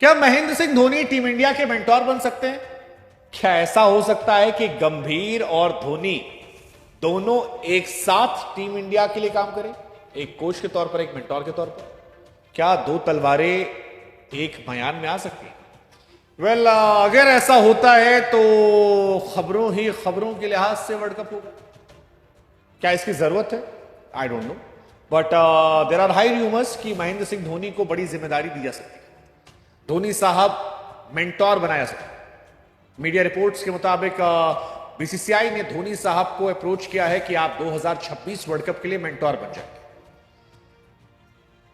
क्या Mahendra Singh Dhoni team India के mentor बन सकते हैं? क्या ऐसा हो सकता है कि गंभीर और धोनी दोनों एक साथ टीम इंडिया के लिए काम करें, एक कोच के तौर पर, एक मेंटोर के तौर पर? क्या दो तलवारें एक बयान में आ सकती हैं? वेल, अगर ऐसा होता है तो खबरों ही खबरों के लिहाज से वर्ल्ड कप होगा। क्या इसकी जरूरत है? I don't know, but there are high rumours कि महेंद्र सिंह धोनी को बड़ी जिम्मेदारी दी जा सकती है। धोनी साहब मेंटोर बनाया सकते। मीडिया रिपोर्ट्स के मुताबिक बीसीसीआई ने धोनी साहब को अप्रोच किया है कि आप 2026 वर्ल्ड कप के लिए मेंटोर बन जाएंगे।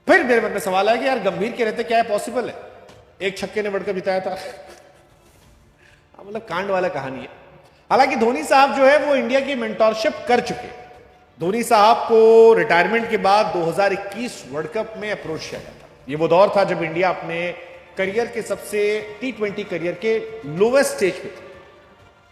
फिर मेरे मन में सवाल है कि यार गंभीर के रहते क्या है पॉसिबल है? एक छक्के ने वर्ल्ड कप जिताया था। मतलब कांड वाला कहानी है। हालांकि धोनी साहब जो है वो इंडिया की मेंटोरशिप कर चुके। धोनी साहब को रिटायरमेंट के बाद 2021 वर्ल्ड कप में अप्रोच किया गया था। ये वो दौर था जब इंडिया अपने करियर के सबसे T20 करियर के लोवेस्ट स्टेज पे थे।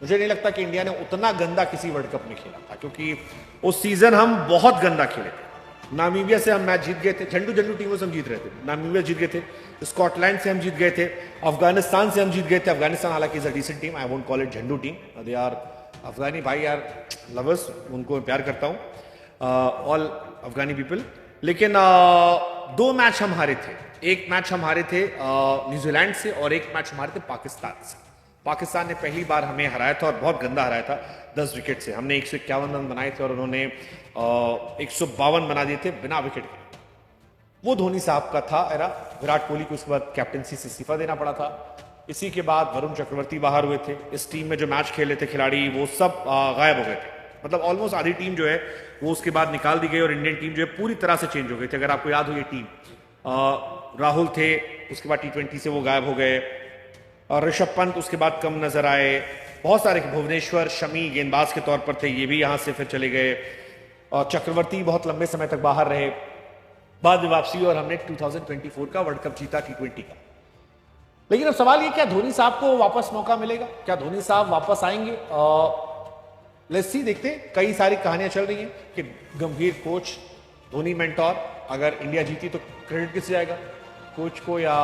मुझे नहीं लगता कि इंडिया ने उतना गंदा किसी वर्ल्ड कप में खेला था, क्योंकि उस सीजन हम बहुत गंदा खेले थे। नामीबिया से हम मैच जीत गए थे, झंडू झंडू टीमों से हम जीत रहे थे। नामीबिया जीत गए थे, स्कॉटलैंड से हम जीत गए थे, अफगानिस्तान से हम जीत गए थे। अफगानिस्तान हालांकि is a decent team, I won't call it झंडू टीम, दे आर अफगानी भाई यार लवर्स, उनको प्यार करता हूं, ऑल अफगानी पीपल। लेकिन दो मैच हम हारे थे। एक मैच हम हारे थे न्यूजीलैंड से और एक मैच हम हारे थे पाकिस्तान से। पाकिस्तान ने पहली बार हमें हराया था और बहुत गंदा हराया था, 10 विकेट से। हमने 151 रन बनाए थे और उन्होंने 152 बना दिए थे बिना विकेट के। वो धोनी साहब का था एरा। विराट कोहली को उसके बाद कैप्टनसी से इस्तीफा देना पड़ा था। इसी के बाद वरुण चक्रवर्ती बाहर हुए थे। इस टीम में जो मैच खेले थे खिलाड़ी वो सब गायब हो गए थे। मतलब ऑलमोस्ट आधी टीम जो है वो उसके बाद निकाल दी गई और इंडियन टीम जो है पूरी तरह से चेंज हो गई थी। अगर आपको याद हो ये टीम, राहुल थे, उसके बाद T20 से वो गायब हो गए, और ऋषभ पंत उसके बाद कम नजर आए। बहुत सारे, भुवनेश्वर शमी गेंदबाज के तौर पर थे, ये भी यहां से फिर चले गए। और चक्रवर्ती बहुत लंबे समय तक बाहर रहे। बाद में वापसी और हमने 2024 का वर्ल्ड कप जीता T20 का। लेकिन अब सवाल ये, क्या धोनी साहब को वापस मौका मिलेगा? क्या धोनी साहब वापस आएंगे? लेट्स सी, देखते। कई सारी कहानियां चल रही हैं कि गंभीर कोच, धोनी मेंटोर। अगर इंडिया जीती तो क्रेडिट किससे जाएगा, कोच को या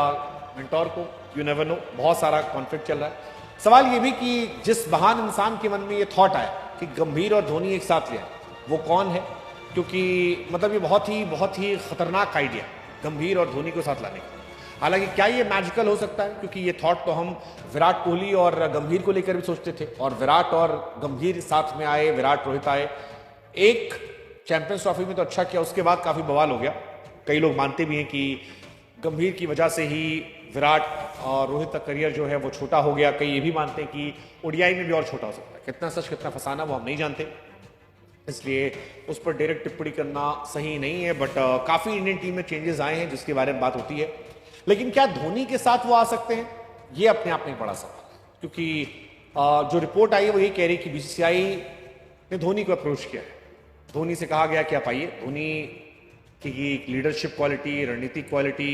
मेंटोर को? You never know. बहुत सारा कॉन्फ्लिक्ट चल रहा है। सवाल यह भी कि जिस महान इंसान के मन में यह थॉट आया कि गंभीर और धोनी एक साथ लिया, वो कौन है? क्योंकि मतलब ये बहुत ही खतरनाक आइडिया, गंभीर और धोनी को साथ लाने का। हालांकि क्या ये मैजिकल हो सकता है? क्योंकि ये थॉट तो हम विराट कोहली और गंभीर को लेकर भी सोचते थे, और विराट और गंभीर साथ में आए, विराट रोहित आए। एक चैंपियंस ट्रॉफी में तो अच्छा किया, उसके बाद काफी बवाल हो गया। कई लोग मानते भी हैं कि गंभीर की वजह से ही विराट और रोहित का करियर जो है वो छोटा हो गया। कई ये भी मानते हैं कि ओडीआई में भी और छोटा हो सकता है। कितना सच कितना फसाना वो हम नहीं जानते, इसलिए उस पर डायरेक्ट टिप्पणी करना सही नहीं है। बट काफी इंडियन टीम में चेंजेस आए हैं जिसके बारे में बात होती है। लेकिन क्या धोनी के साथ वो आ सकते हैं? ये अपने आप में बड़ा सवाल है, क्योंकि जो रिपोर्ट आई है वो ये कह रही है कि बीसीसीआई ने धोनी को अप्रोच किया है। धोनी से कहा गया कि आप आइए। धोनी की लीडरशिप क्वालिटी, रणनीतिक quality,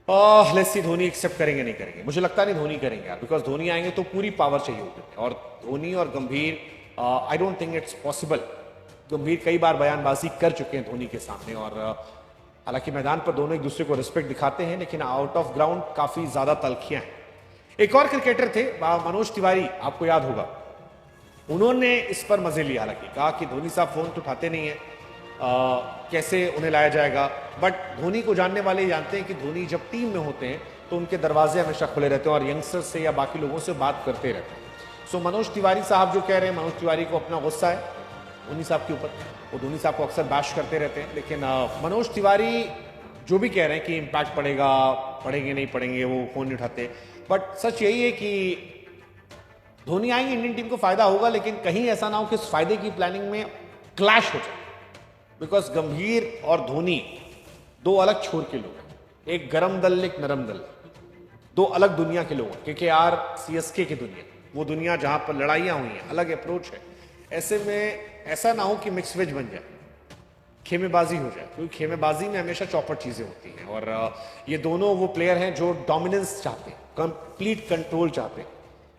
let's see Dhoni accept करेंगे नहीं करेंगे। मुझे लगता नहीं धोनी करेंगे यार, बिकॉज धोनी आएंगे तो पूरी पावर चाहिए होगी, और धोनी और गंभीर I don't think it's possible. गंभीर कई बार बयानबाजी कर चुके हैं धोनी के सामने, और हालांकि मैदान पर दोनों एक दूसरे को रिस्पेक्ट दिखाते हैं, लेकिन आउट ऑफ ग्राउंड काफी ज्यादा तलखियां हैं। एक और क्रिकेटर थे मनोज तिवारी, आपको याद होगा, उन्होंने इस पर मजे लिया। हालांकि कहा कि धोनी साहब फोन तो उठाते नहीं है, कैसे उन्हें लाया जाएगा। बट धोनी को जानने वाले जानते हैं कि धोनी जब टीम में होते हैं तो उनके दरवाजे हमेशा खुले रहते हैं और यंगस्टर्स से या बाकी लोगों से बात करते रहते हैं। सो मनोज तिवारी साहब जो कह रहे हैं, मनोज तिवारी को अपना गुस्सा है धोनी साहब के ऊपर। वो धोनी साहब को अक्सर बैश करते रहते हैं, लेकिन मनोज तिवारी जो भी कह रहे हैं कि इम्पैक्ट पड़ेगा, पड़ेंगे नहीं पड़ेंगे, वो फोन नहीं उठाते। बट सच यही है कि धोनी आएंगे, इंडियन टीम को फायदा होगा, लेकिन कहीं ऐसा ना हो कि इस फायदे की प्लानिंग में क्लैश हो जाए। बिकॉज गंभीर और धोनी दो अलग छोर के लोग हैं, एक गरम दल, एक नरम दल, दो अलग दुनिया के लोग हैं। KKR CSK की दुनिया, वो दुनिया जहां पर लड़ाइयां हुई हैं, अलग अप्रोच है। ऐसे में ऐसा ना हो कि मिक्स वेज बन जाए, खेमेबाजी हो जाए, क्योंकि खेमेबाजी में हमेशा चौपट चीजें होती हैं। और ये दोनों वो प्लेयर हैं जो डोमिनेंस चाहते हैं, कंप्लीट कंट्रोल चाहते हैं।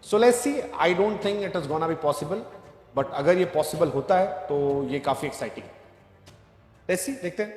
So let's see, I don't think it is gonna be possible, but अगर ये पॉसिबल होता है तो ये काफी एक्साइटिंग है। लेट्स सी, देखते हैं।